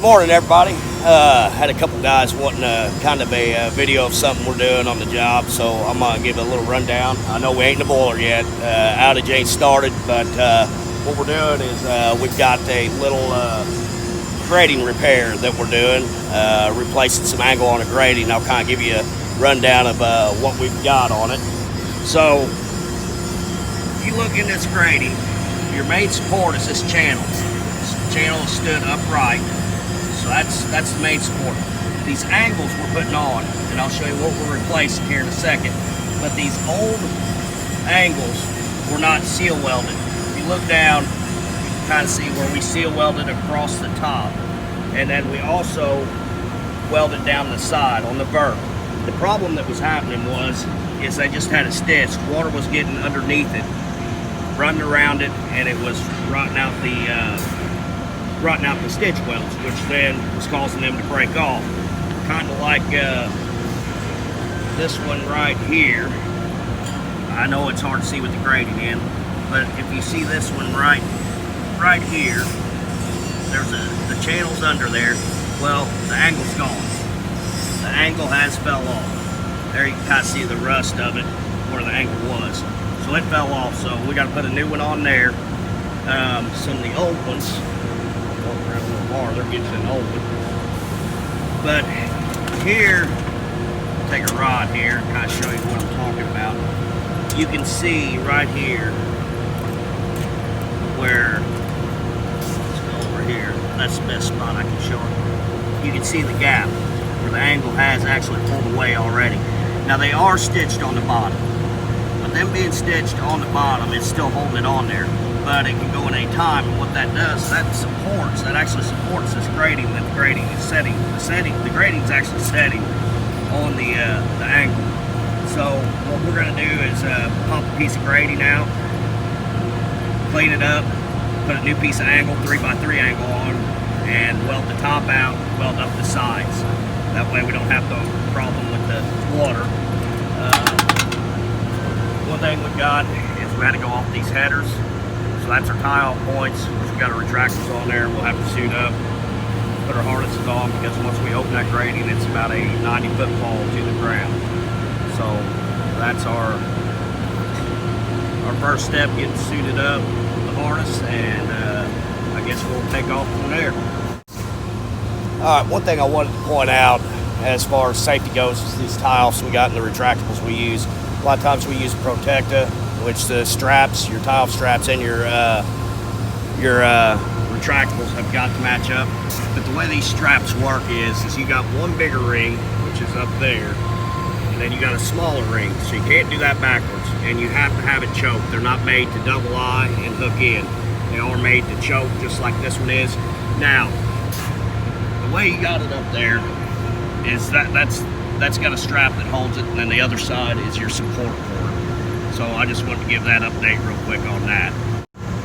Morning, everybody. Had a couple guys wanting kind of a video of something we're doing on the job, so I'm gonna give a little rundown. I know we ain't in the boiler yet, outage ain't started, but what we're doing is we've got a little grating repair that we're doing, replacing some angle on a grating. I'll kind of give you a rundown of what we've got on it. So, if you look in this grating, your main support is this channel. This channel is stood upright. So that's the main support. These angles we're putting on, and I'll show you what we're replacing here in a second, but these old angles were not seal welded. If you look down, you can kind of see where we seal welded across the top, and then we also welded down the side on the vert. The problem that was happening is they just had it stitched. Water was getting underneath it, running around it, and it was rotting out the stitch welds, which then was causing them to break off. Kind of like this one right here. I know it's hard to see with the grating in, but if you see this one right here, there's the channel's under there. Well, the angle's gone. The angle has fell off. There you can kind of see the rust of it where the angle was. So it fell off, so we got to put a new one on there. Some of the old ones, around a little farther, gets an old one. But here, take a rod here and kind of show you what I'm talking about. You can see right here where, let's go over here, that's the best spot I can show it. You can see the gap where the angle has actually pulled away already. Now they are stitched on the bottom, but them being stitched on the bottom, it's still holding it on there. But it can go at any time, and what that does, that actually supports this grating that the grating is setting. The grating is actually setting on the angle. So what we're going to do is pop a piece of grating out, clean it up, put a new piece of angle, 3x3 angle on, and weld the top out, weld up the sides. That way we don't have the problem with the water. One thing we've got is we had to go off these headers. So that's our tie-off points, which we've got our retractors on there. We'll have to suit up, put our harnesses on, because once we open that grating, it's about a 90-foot fall to the ground. So that's our first step, getting suited up with the harness, and I guess we'll take off from there. All right, one thing I wanted to point out as far as safety goes is these tie-offs we got in the retractables we use. A lot of times we use Protecta, which the straps, your tie-off straps and your retractables have got to match up. But the way these straps work is you got one bigger ring, which is up there, and then you got a smaller ring. So you can't do that backwards, and you have to have it choked. They're not made to double eye and hook in. They are made to choke, just like this one is. Now, the way you got it up there is that's got a strap that holds it, and then the other side is your support cord. So I just wanted to give that update real quick on that.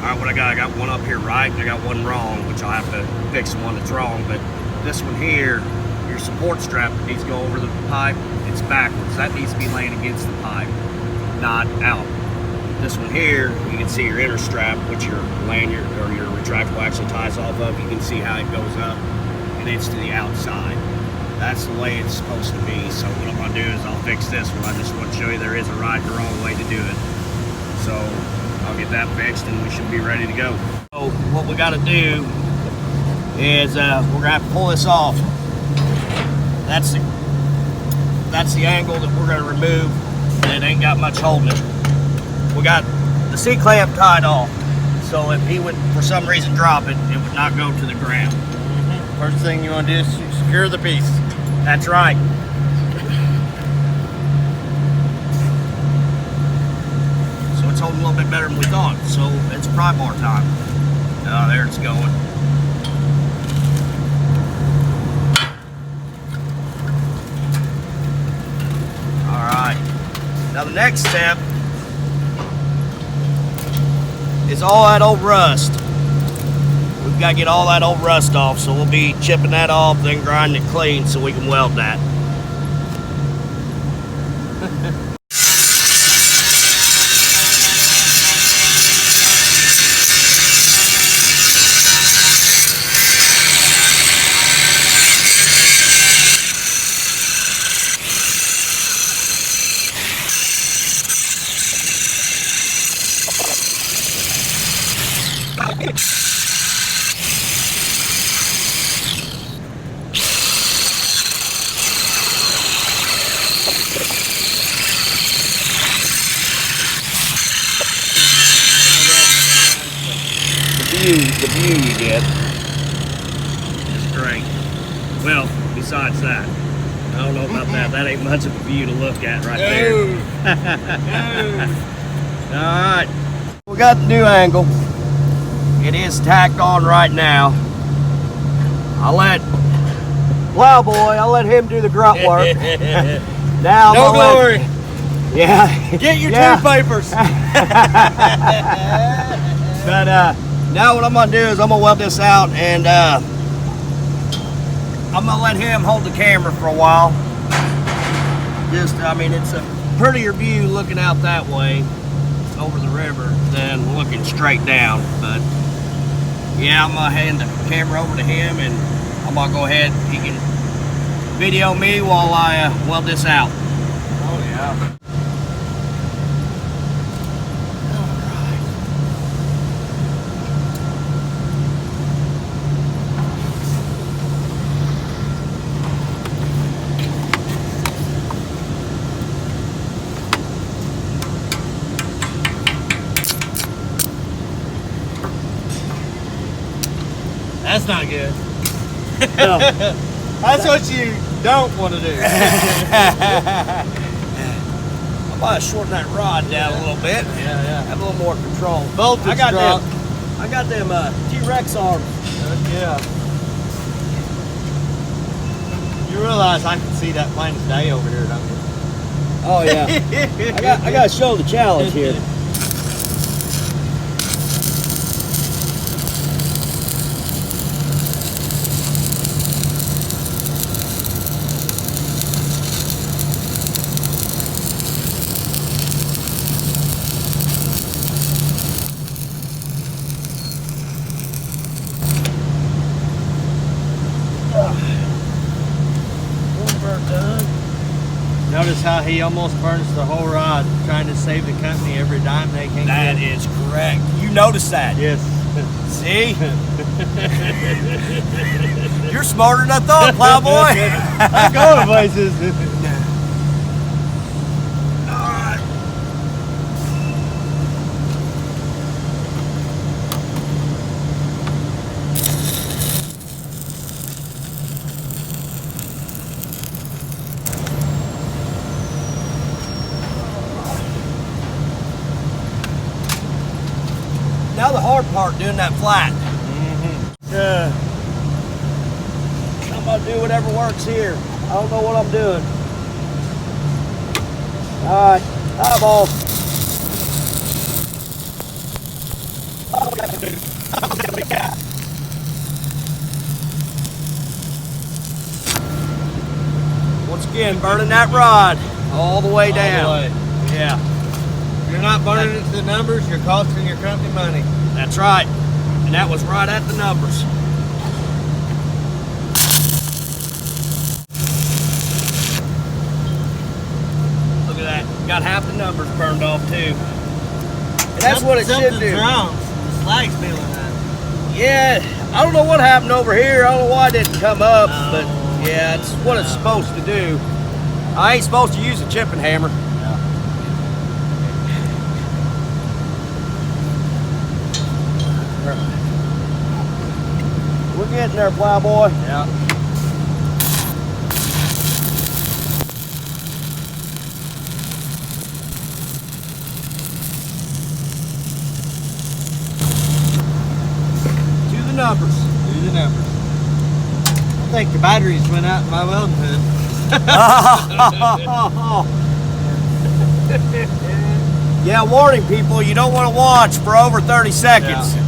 All right, what I got one up here right, and I got one wrong, which I'll have to fix the one that's wrong. But this one here, your support strap that needs to go over the pipe, it's backwards. That needs to be laying against the pipe, not out. This one here, you can see your inner strap, which your lanyard or your retractable actually ties off of. You can see how it goes up, and it's to the outside. That's the way it's supposed to be. So what I'm going to do is I'll fix this one. I just want to show you there is a right and wrong way to do it. So I'll get that fixed and we should be ready to go. So what we got to do is we're going to have to pull this off. That's the angle that we're going to remove, and it ain't got much holding it. We got the C-clamp tied off. So if he would for some reason drop it, it would not go to the ground. First thing you want to do is secure the piece. That's right. So it's holding a little bit better than we thought. So it's pry bar time. There it's going. All right. Now the next step is all that old rust. We've got to get all that old rust off, so we'll be chipping that off, then grinding it clean so we can weld that. great. Well, besides that, I don't know about that. That ain't much of a view to look at right there. All right, we got the new angle. It is tacked on right now. I'll let I'll let him do the grunt work. Now No glory. Yeah. Get your two papers. But now what I'm gonna do is I'm gonna weld this out, and I'm gonna let him hold the camera for a while. I mean, it's a prettier view looking out that way over the river than looking straight down. But yeah, I'm gonna hand the camera over to him, and I'm gonna go ahead. He can video me while I weld this out. Oh yeah. That's not good. No. That's what you don't want to do. I might shorten that rod down a little bit. Yeah. Have a little more control. Voltage I got drop. them T-Rex arms. Yeah. You realize I can see that plain as day over here, don't you? Oh yeah. I got to show the challenge here. Notice how he almost burns the whole rod trying to save the company every dime they can That get. is correct. You noticed that? Yes. See? You're smarter than I thought, plowboy. I'm going places. Now the hard part, doing that flat. I'm gonna do whatever works here. I don't know what I'm doing. All right, eyeball. Once again, burning that rod all the way down. All the way. Yeah. You're not burning it to the numbers, you're costing your company money. That's right. And that was right at the numbers. Look at that. Got half the numbers burned off too. And that's what it should do. Wrong. The slag's peeling out. Yeah, I don't know what happened over here. I don't know why it didn't come up, but yeah, it's what it's supposed to do. I ain't supposed to use a chipping hammer. We're getting there, plowboy. Yeah. Do the numbers. Do the numbers. I think the batteries went out in my welding hood. Yeah, warning people, you don't want to watch for over 30 seconds. Yeah.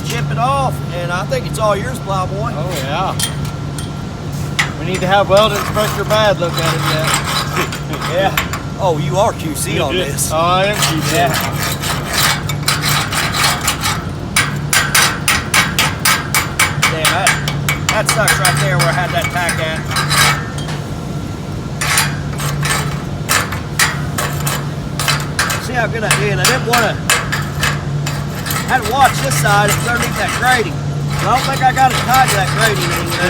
chip it off, and I think it's all yours, Plowboy. Oh yeah. We need to have Welding Inspector Bad look at it yet. Yeah. Oh, you are QC on this. Oh, I am QC. Yeah. Damn, that sucks right there where I had that tack at. See how good I did. I didn't want to. Had to watch this side. It's underneath that grating. So I don't think I got it tied to that grating anymore.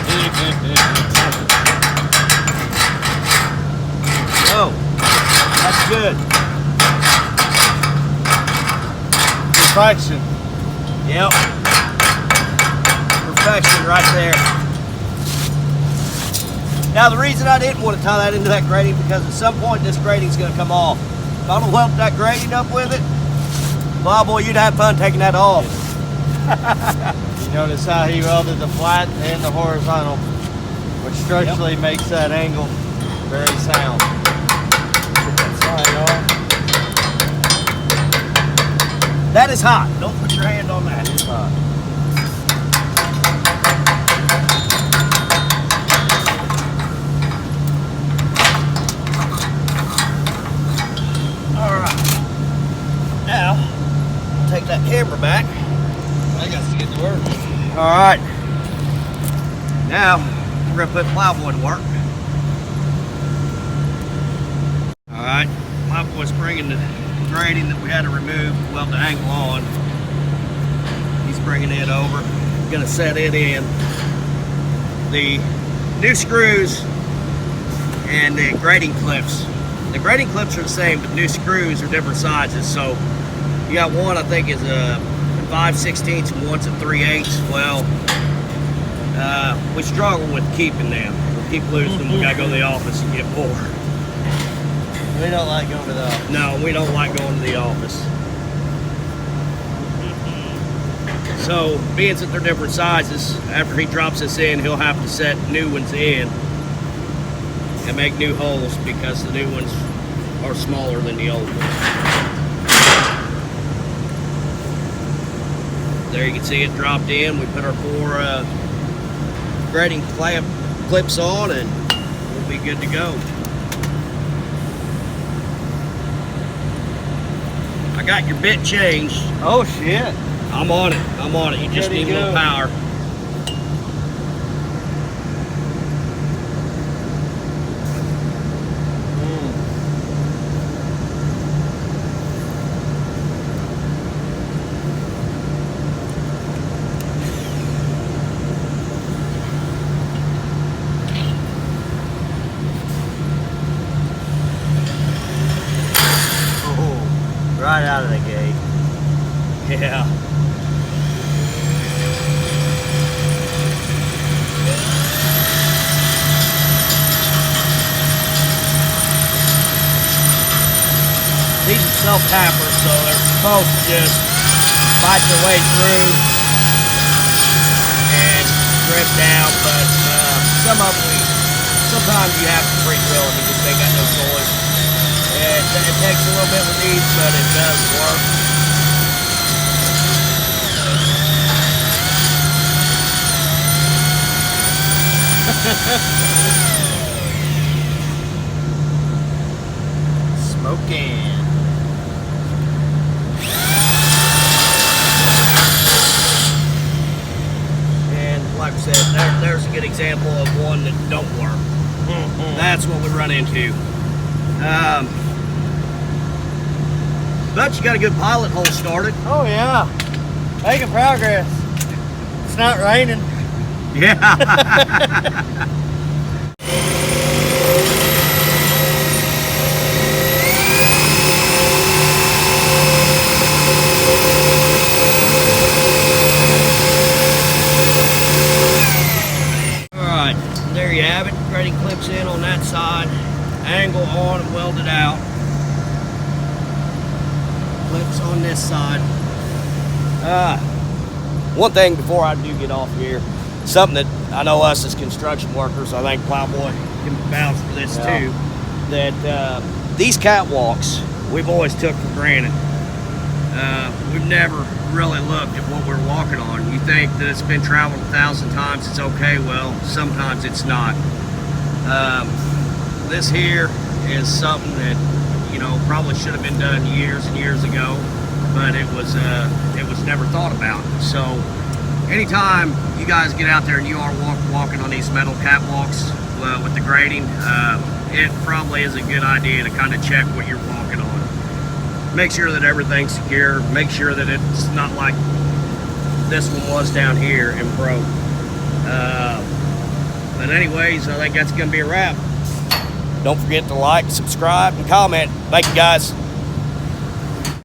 Oh, that's good. Perfection. Yep. Perfection right there. Now the reason I didn't want to tie that into that grating because at some point this grating's going to come off. If I don't weld that grating up with it, Plowboy, you'd have fun taking that off. You notice how he welded the flat and the horizontal, which structurally makes that angle very sound. Get that slide off. That is hot. Don't put your hand on that. It's hot. Now, take that camera back. I got to get to work. All right. Now, we're going to put Plowboy to work. All right. Plowboy's bringing the grating that we had to remove, weld the angle on. He's bringing it over. Going to set it in. The new screws and the grating clips. The grating clips are the same, but the new screws are different sizes. So you got one I think is a 5/16 and one's a 3/8. Well, we struggle with keeping them. We keep losing them. We gotta go to the office and get more. We don't like going to the office. No, we don't like going to the office. So, being that they're different sizes, after he drops this in, he'll have to set new ones in and make new holes because the new ones are smaller than the old ones. There you can see it dropped in. We put our 4 grating clips on and we'll be good to go. I got your bit changed. Oh shit. I'm on it. I'm on it. You just need a little power. Right out of the gate. Yeah. These are self-tappers, so they're supposed to just bite their way through and drip down, but sometimes you have to pre-drill them because they got no choice. It takes a little bit with these, but it does work. Smoking. And like I said, there's a good example of one that don't work. That's what we run into. But you got a good pilot hole started. Oh yeah. Making progress. It's not raining. Yeah. Alright, there you have it. Grating clips in on that side. Angle on and weld it out. Clips on this side. One thing before I do get off here, something that I know us as construction workers, I think Plowboy can vouch for this too, that these catwalks we've always took for granted. We've never really looked at what we're walking on. You think that it's been traveled 1,000 times, it's okay. Well, sometimes it's not. This here is something that, you know, probably should have been done years and years ago, but it was never thought about. So anytime you guys get out there and you are walking on these metal catwalks with the grating, it probably is a good idea to kind of check what you're walking on. Make sure that everything's secure. Make sure that it's not like this one was down here and broke. But anyways, I think that's going to be a wrap. Don't forget to like, subscribe, and comment. Thank you, guys.